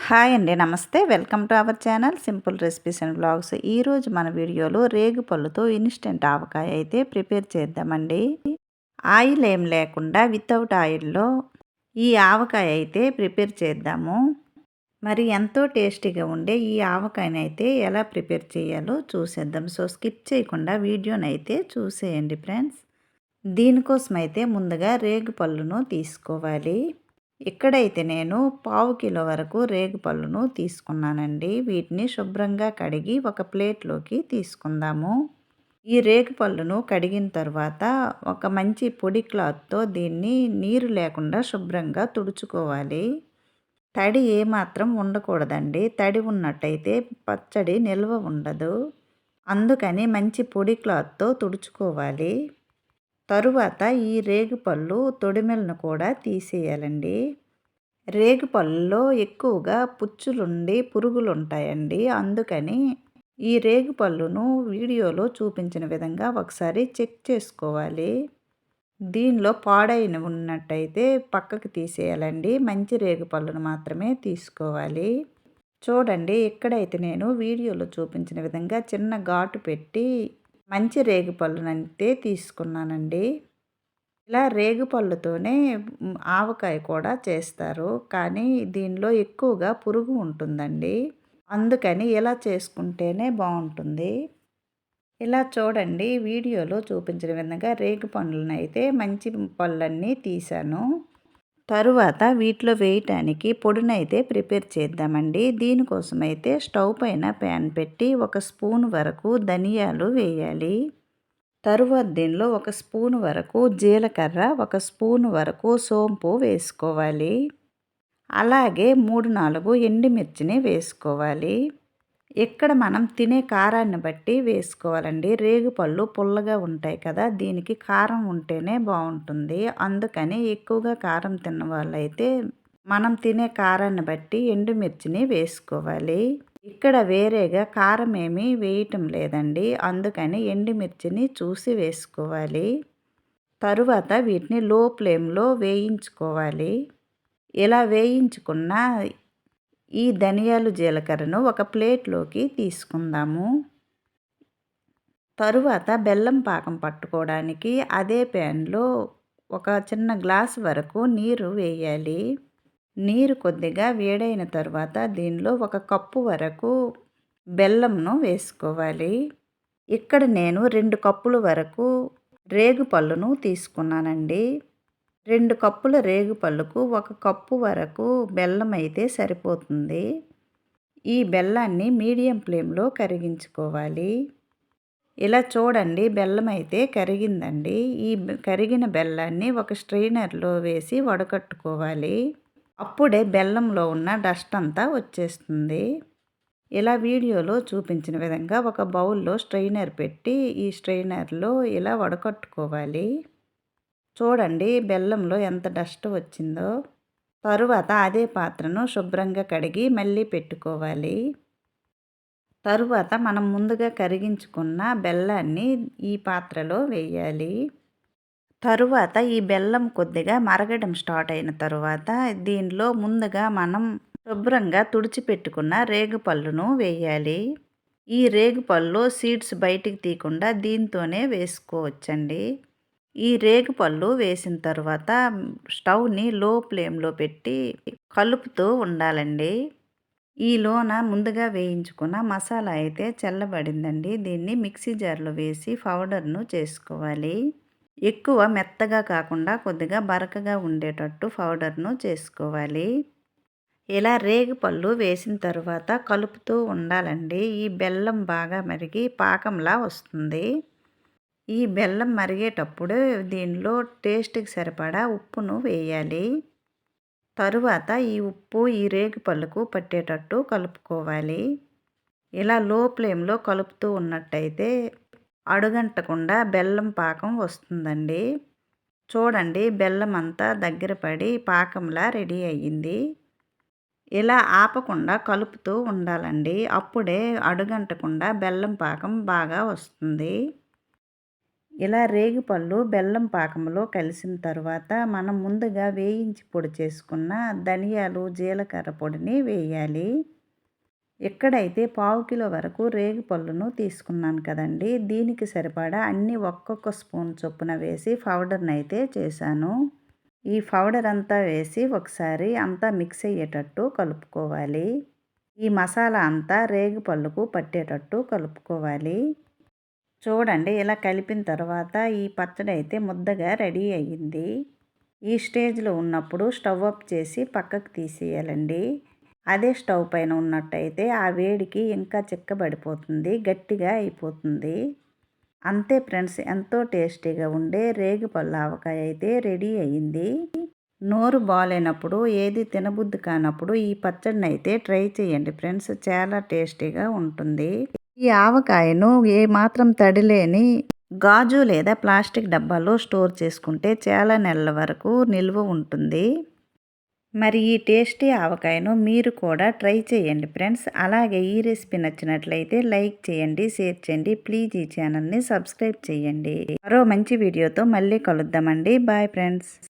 Hi అండి. నమస్తే. Welcome to our channel simple recipes and vlogs. ఈరోజు మన వీడియోలో రేగుపళ్ళుతో ఇన్స్టెంట్ ఆవకాయ అయితే ప్రిపేర్ చేద్దామండి. ఆయిల్ ఏం లేకుండా వితౌట్ ఆయిల్‌లో ఈ ఆవకాయ అయితే ప్రిపేర్ చేద్దాము. మరి ఎంతో టేస్టీగా ఉండే ఈ ఆవకాయనైతే ఎలా ప్రిపేర్ చేయాలో చూసేద్దాం. సో స్కిప్ చేయకుండా వీడియోనైతే చూసేయండి ఫ్రెండ్స్. దీనికోసమైతే ముందుగా రేగుపళ్ళును తీసుకోవాలి. ఇక్కడైతే నేను పావు కిలో వరకు రేగుపళ్ళును తీసుకున్నానండి. వీటిని శుభ్రంగా కడిగి ఒక ప్లేట్లోకి తీసుకుందాము. ఈ రేగుపళ్ళును కడిగిన తర్వాత ఒక మంచి పొడి క్లాత్తో దీన్ని నీరు లేకుండా శుభ్రంగా తుడుచుకోవాలి. తడి ఏమాత్రం ఉండకూడదండి. తడి ఉన్నట్టయితే పచ్చడి నిల్వ ఉండదు. అందుకని మంచి పొడి క్లాత్తో తుడుచుకోవాలి. తరువాత ఈ రేగుపళ్ళు తొడిమెలను కూడా తీసేయాలండి. రేగుపళ్ళలో ఎక్కువగా పుచ్చులుండి పురుగులుంటాయండి. అందుకని ఈ రేగుపళ్ళును వీడియోలో చూపించిన విధంగా ఒకసారి చెక్ చేసుకోవాలి. దీనిలో పాడైన ఉన్నట్టయితే పక్కకు తీసేయాలండి. మంచి రేగుపళ్ళును మాత్రమే తీసుకోవాలి. చూడండి, ఇక్కడైతే నేను వీడియోలో చూపించిన విధంగా చిన్న ఘాటు పెట్టి మంచి రేగుపళ్ళునైతే తీసుకున్నానండి. ఇలా రేగుపళ్ళుతోనే ఆవకాయ కూడా చేస్తారు. కానీ దీనిలో ఎక్కువగా పురుగు ఉంటుందండి. అందుకని ఇలా చేసుకుంటేనే బావుంటుంది. ఇలా చూడండి, వీడియోలో చూపించిన విధంగా రేగుపండ్లనైతే మంచి పళ్ళన్నీ తీశాను. తరువాత వీటిలో వేయటానికి పొడినైతే ప్రిపేర్ చేద్దామండి. దీనికోసమైతే స్టవ్ పైన ప్యాన్ పెట్టి ఒక స్పూన్ వరకు ధనియాలు వేయాలి. తరువాత దీనిలో ఒక స్పూన్ వరకు జీలకర్ర, ఒక స్పూన్ వరకు సోంపు వేసుకోవాలి. అలాగే 3-4 ఎండుమిర్చిని వేసుకోవాలి. ఇక్కడ మనం తినే కారాన్ని బట్టి వేసుకోవాలండి. రేగుపళ్ళు పుల్లగా ఉంటాయి కదా, దీనికి కారం ఉంటేనే బాగుంటుంది. అందుకని ఎక్కువగా కారం తిన్న వాళ్ళైతే మనం తినే కారాన్ని బట్టి ఎండుమిర్చిని వేసుకోవాలి. ఇక్కడ వేరేగా కారం ఏమీ వేయటం లేదండి. అందుకని ఎండుమిర్చిని చూసి వేసుకోవాలి. తరువాత వీటిని లో ఫ్లేమ్లో వేయించుకోవాలి. ఇలా వేయించుకున్న ఈ ధనియాలు జీలకర్రను ఒక ప్లేట్లోకి తీసుకుందాము. తరువాత బెల్లం పాకం పట్టుకోవడానికి అదే ప్యాన్లో ఒక చిన్న గ్లాస్ వరకు నీరు వేయాలి. నీరు కొద్దిగా వేడైన తర్వాత దీనిలో ఒక కప్పు వరకు బెల్లంను వేసుకోవాలి. ఇక్కడ నేను 2 కప్పుల వరకు రేగుపళ్ళును తీసుకున్నానండి. 2 కప్పుల రేగుపళ్ళుకు 1 కప్పు వరకు బెల్లం అయితే సరిపోతుంది. ఈ బెల్లాన్ని మీడియం ఫ్లేమ్లో కరిగించుకోవాలి. ఇలా చూడండి, బెల్లం అయితే కరిగిందండి. ఈ కరిగిన బెల్లాన్ని ఒక స్ట్రెయినర్లో వేసి వడకట్టుకోవాలి. అప్పుడే బెల్లంలో ఉన్న డస్ట్ అంతా వచ్చేస్తుంది. ఇలా వీడియోలో చూపించిన విధంగా ఒక బౌల్లో స్ట్రెయినర్ పెట్టి ఈ స్ట్రెయినర్లో ఇలా వడకట్టుకోవాలి. చూడండి, బెల్లంలో ఎంత డస్ట్ వచ్చిందో. తరువాత అదే పాత్రను శుభ్రంగా కడిగి మళ్ళీ పెట్టుకోవాలి. తరువాత మనం ముందుగా కరిగించుకున్న బెల్లాన్ని ఈ పాత్రలో వేయాలి. తరువాత ఈ బెల్లం కొద్దిగా మరగడం స్టార్ట్ అయిన తరువాత దీనిలో ముందుగా మనం శుభ్రంగా తుడిచిపెట్టుకున్న రేగుపళ్ళును వేయాలి. ఈ రేగుపళ్ళు సీడ్స్ బయటికి తీయకుండా దీంతోనే వేసుకోవచ్చండి. ఈ రేగుపళ్ళు వేసిన తర్వాత స్టవ్ని లో ఫ్లేమ్లో పెట్టి కలుపుతూ ఉండాలండి. ఈలోన ముందుగా వేయించుకున్న మసాలా అయితే చల్లబడిందండి. దీన్ని మిక్సీ జార్లో వేసి పౌడర్ను చేసుకోవాలి. ఎక్కువ మెత్తగా కాకుండా కొద్దిగా బరకగా ఉండేటట్టు పౌడర్ను చేసుకోవాలి. ఇలా రేగుపళ్ళు వేసిన తర్వాత కలుపుతూ ఉండాలండి. ఈ బెల్లం బాగా మరిగి పాకంలా వస్తుంది. ఈ బెల్లం మరిగేటప్పుడు దీనిలో టేస్ట్కి సరిపడా ఉప్పును వేయాలి. తరువాత ఈ ఉప్పు ఈ రేగుపళ్ళకు పట్టేటట్టు కలుపుకోవాలి. ఇలా లో ఫ్లేమ్లో కలుపుతూ ఉన్నట్టయితే అడుగంటకుండా బెల్లం పాకం వస్తుందండి. చూడండి, బెల్లం అంతా దగ్గర పడి పాకంలా రెడీ అయ్యింది. ఇలా ఆపకుండా కలుపుతూ ఉండాలండి. అప్పుడే అడుగంటకుండా బెల్లం పాకం బాగా వస్తుంది. ఇలా రేగిపళ్ళు బెల్లం పాకంలో కలిసిన తర్వాత మనం ముందుగా వేయించి పొడి చేసుకున్న ధనియాలు జీలకర్ర పొడిని వేయాలి. ఇక్కడైతే పావు కిలో వరకు రేగిపళ్ళును తీసుకున్నాను కదండి. దీనికి సరిపడా అన్నీ ఒక్కొక్క స్పూన్ చొప్పున వేసి పౌడర్ని అయితే చేశాను. ఈ పౌడర్ అంతా వేసి ఒకసారి అంతా మిక్స్ అయ్యేటట్టు కలుపుకోవాలి. ఈ మసాలా అంతా రేగిపళ్ళుకు పట్టేటట్టు కలుపుకోవాలి. చూడండి ఇలా కలిపిన తర్వాత ఈ పచ్చడి అయితే ముద్దగా రెడీ అయ్యింది. ఈ స్టేజ్లో ఉన్నప్పుడు స్టవ్ ఆఫ్ చేసి పక్కకు తీసేయాలండి. అదే స్టవ్ పైన ఉన్నట్టయితే ఆ వేడికి ఇంకా చిక్కబడిపోతుంది, గట్టిగా అయిపోతుంది. అంతే ఫ్రెండ్స్, ఎంతో టేస్టీగా ఉండే రేగిపళ్ళ ఆవకాయ అయితే రెడీ అయ్యింది. నోరు బాగాలేనప్పుడు ఏది తినబుద్ధి కానప్పుడు ఈ పచ్చడిని అయితే ట్రై చేయండి ఫ్రెండ్స్, చాలా టేస్టీగా ఉంటుంది. ఈ ఆవకాయను ఏమాత్రం తడి లేని గాజు లేదా ప్లాస్టిక్ డబ్బాలో స్టోర్ చేసుకుంటే చాలా నెలల వరకు నిల్వ ఉంటుంది. మరి ఈ టేస్టీ ఆవకాయను మీరు కూడా ట్రై చేయండి ఫ్రెండ్స్. అలాగే ఈ రెసిపీ నచ్చినట్లయితే లైక్ చేయండి, షేర్ చేయండి. ప్లీజ్ ఈ ఛానల్ని సబ్స్క్రైబ్ చేయండి. మరో మంచి వీడియోతో మళ్ళీ కలుద్దామండి. Bye friends.